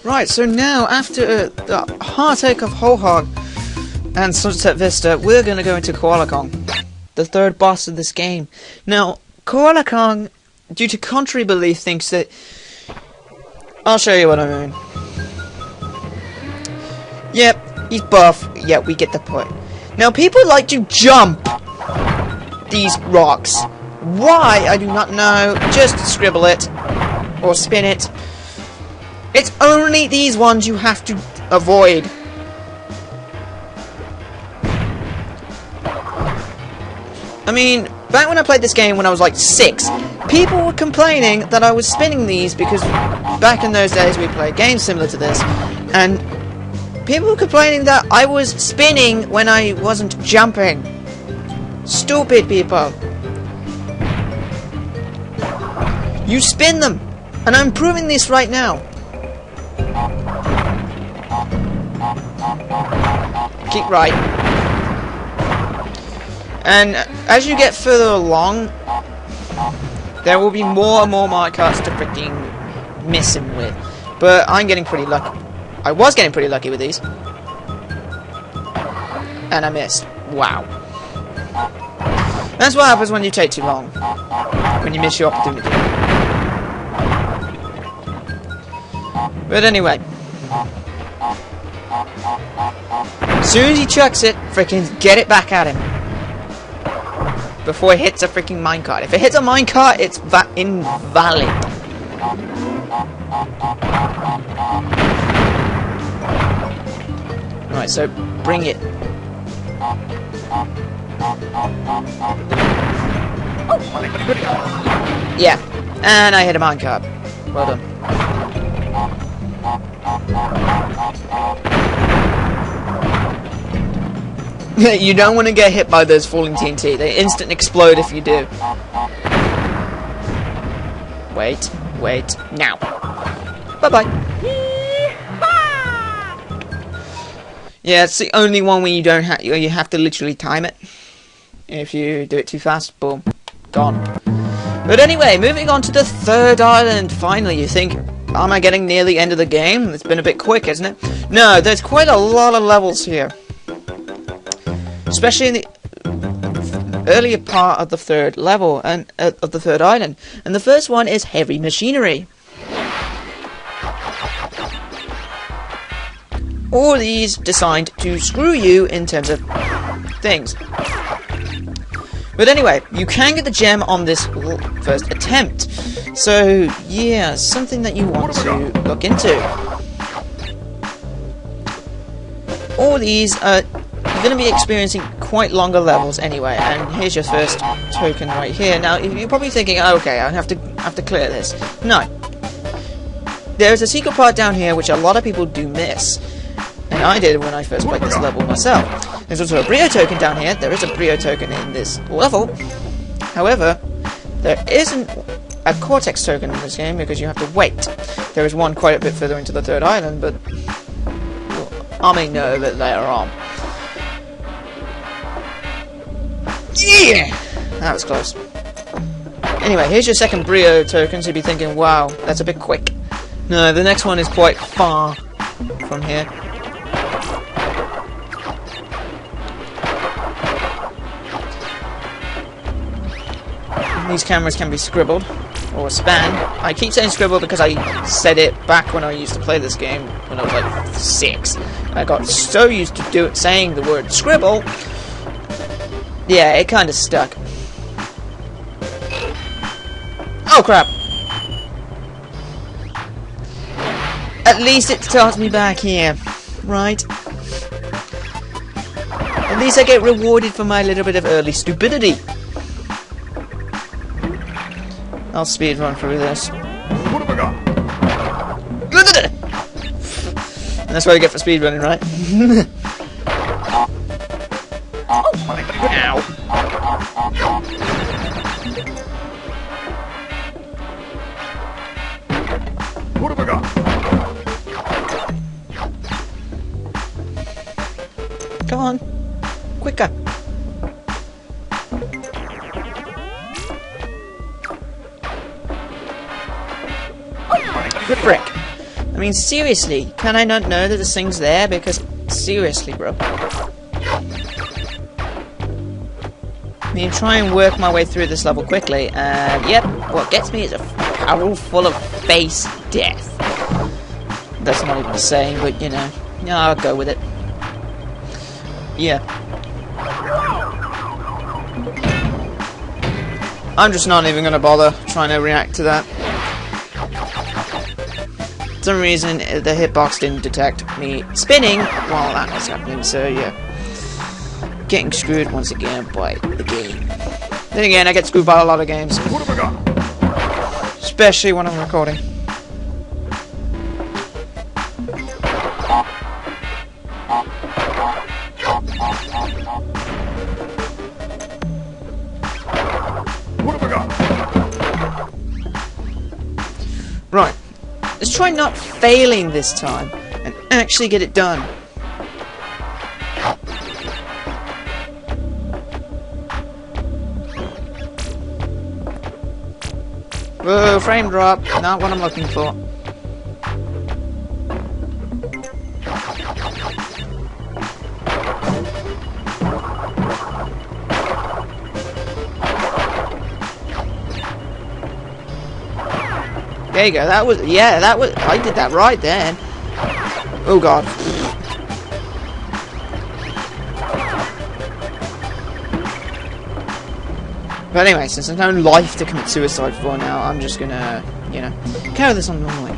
Right, so now, after the heartache of Whole Hog and Sunset Vista, we're going to go into Koala Kong, the third boss of this game. Now, Koala Kong, due to contrary belief, thinks that... I'll show you what I mean. Yep, he's buff. Yeah, we get the point. Now, people like to jump these rocks. Why? I do not know. Just scribble it. Or spin it. It's only these ones you have to avoid. I mean, back when I played this game when I was like 6, people were complaining that I was spinning these because back in those days we played games similar to this, and people were complaining that I was spinning when I wasn't jumping. Stupid people. You spin them, and I'm proving this right now. Keep right. And as you get further along, there will be more and more minecarts to freaking miss him with. But I'm getting pretty lucky. I was getting pretty lucky with these. And I missed. Wow. That's what happens when you take too long. When you miss your opportunity. But anyway. As soon as he chucks it, freaking get it back at him. Before it hits a freaking minecart. If it hits a minecart, it's invalid. Right, so bring it. Yeah, and I hit a minecart. Well done. You don't want to get hit by those falling TNT. They instant explode if you do. Wait, now. Bye-bye. Yeah, it's the only one where you don't have you have to literally time it. If you do it too fast, boom, gone. But anyway, moving on to the third island. Finally, you think, am I getting near the end of the game? It's been a bit quick, isn't it? No, there's quite a lot of levels here. Especially in the earlier part of the third level and of the third island. And the first one is heavy machinery. All these designed to screw you in terms of things. But anyway, you can get the gem on this first attempt. So yeah, something that you want to look into. All these are going to be experiencing quite longer levels anyway, and here's your first token right here. Now you're probably thinking, oh, okay, I have to clear this. No, there's a secret part down here which a lot of people do miss, and I did when I first played this level myself. There's also a Brio token down here. There is a Brio token in this level. However, there isn't a Cortex token in this game because you have to wait. There is one quite a bit further into the third island, but I may know that later on. Yeah! That was close. Anyway, here's your second Brio token, so you'd be thinking, wow, that's a bit quick. No, the next one is quite far from here. These cameras can be scribbled, or span. I keep saying scribble because I said it back when I used to play this game, when I was like 6. I got so used to saying the word scribble, yeah, it kind of stuck. Oh crap! At least it starts me back here, right? At least I get rewarded for my little bit of early stupidity. I'll speed run through this. What have I got? And that's what I get for speed running, right? Ow. What have I got? Come on. Quicker. Good brick. I mean, seriously, can I not know that this thing's there? Because, seriously, bro. I mean, try and work my way through this level quickly, and yep, what gets me is a barrel full of face death. That's not even a saying, but you know, yeah, I'll go with it. Yeah. I'm just not even gonna bother trying to react to that. For some reason, the hitbox didn't detect me spinning while that was happening, so yeah. Getting screwed once again by the game. Then again, I get screwed by a lot of games. What have I got? Especially when I'm recording. What have I got? Right. Let's try not failing this time and actually get it done. Whoa, frame drop. Not what I'm looking for. There you go. That was, yeah, that was, I did that right then. Oh god. But anyway, since there's no life to commit suicide for now, I'm just gonna, you know, carry this on normally.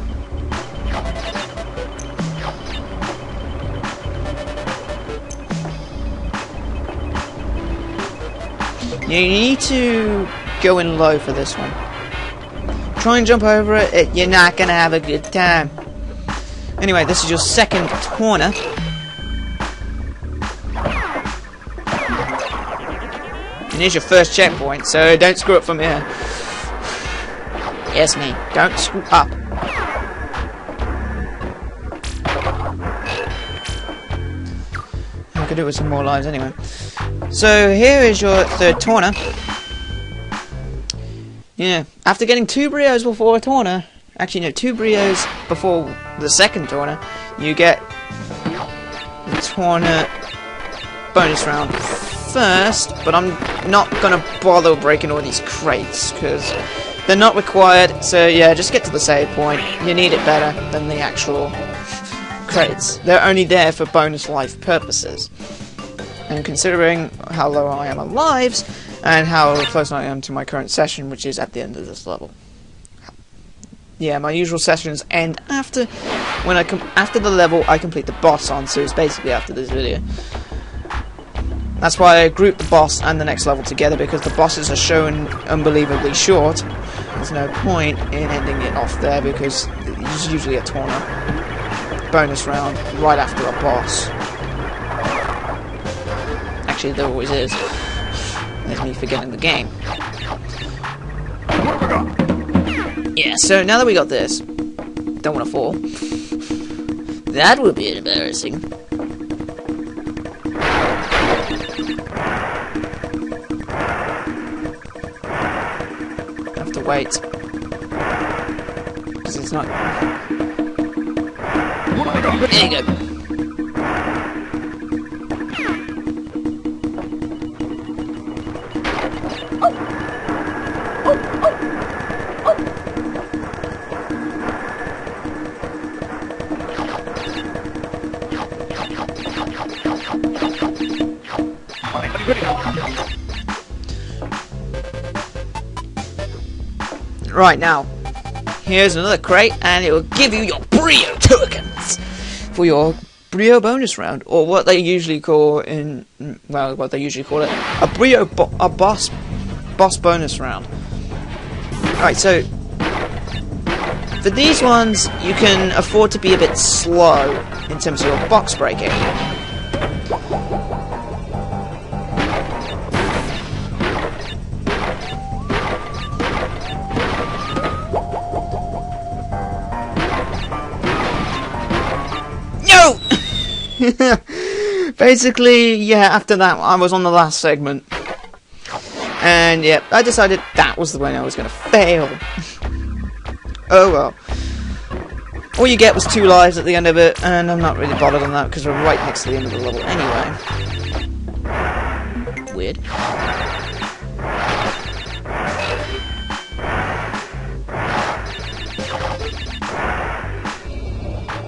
You need to go in low for this one. Try and jump over it, you're not gonna have a good time. Anyway, this is your second corner. And here's your first checkpoint, so don't screw up from here. Yes, me. Don't screw up. I could do it with some more lives anyway. So here is your third corner. Yeah, after getting 2 brios before a corner, actually no, 2 brios before the second corner, you get the corner bonus round first, but I'm not gonna bother breaking all these crates, because they're not required, so yeah, just get to the save point. You need it better than the actual crates. They're only there for bonus life purposes. And considering how low I am on lives, and how close I am to my current session, which is at the end of this level. Yeah, my usual sessions end after after the level I complete the boss on, so it's basically after this video. That's why I grouped the boss and the next level together, because the bosses are shown unbelievably short. There's no point in ending it off there, because it's usually a tournament bonus round right after a boss. Actually, there always is. There's me forgetting the game. Yeah, so now that we got this, don't want to fall. That would be embarrassing. Have to wait. Because it's not... There you go. Right, now, here's another crate, and it will give you your Brio tokens for your Brio bonus round, or what they usually call what they usually call it, a Brio boss bonus round. Right, so for these ones, you can afford to be a bit slow in terms of your box breaking. Basically, yeah, after that, I was on the last segment. And, yeah, I decided that was the way I was going to fail. Oh, well. All you get was 2 lives at the end of it, and I'm not really bothered on that because we're right next to the end of the level anyway. Weird.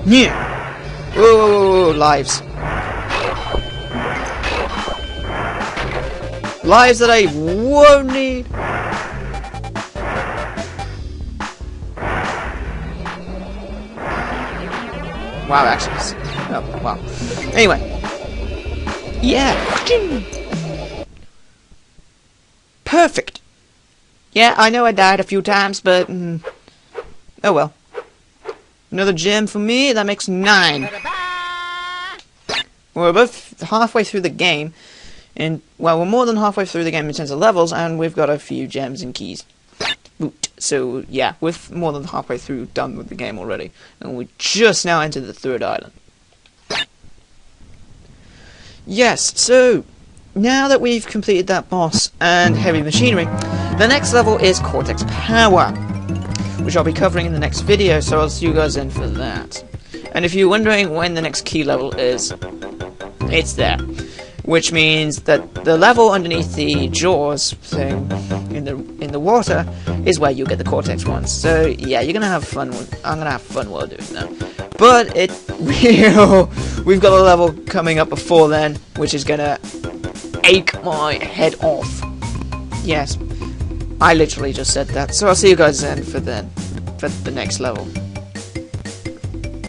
Yeah. Whoa, lives. Lives that I won't need. Wow, actually. Oh, wow. Anyway. Yeah. Perfect. Yeah, I know I died a few times, but... oh well. Another gem for me, that makes 9. We're both halfway through the game. And, well, we're more than halfway through the game in terms of levels, and we've got a few gems and keys. So, yeah, we're more than halfway through, done with the game already. And we just now entered the 3rd island. Yes, so, now that we've completed that boss and heavy machinery, the next level is Cortex Power, which I'll be covering in the next video, so I'll see you guys in for that. And if you're wondering when the next key level is, it's there. Which means that the level underneath the jaws thing in the water is where you get the Cortex ones. So yeah, you're gonna have fun. I'm gonna have fun while doing that. But we've got a level coming up before then, which is gonna ache my head off. Yes, I literally just said that. So I'll see you guys then for the next level.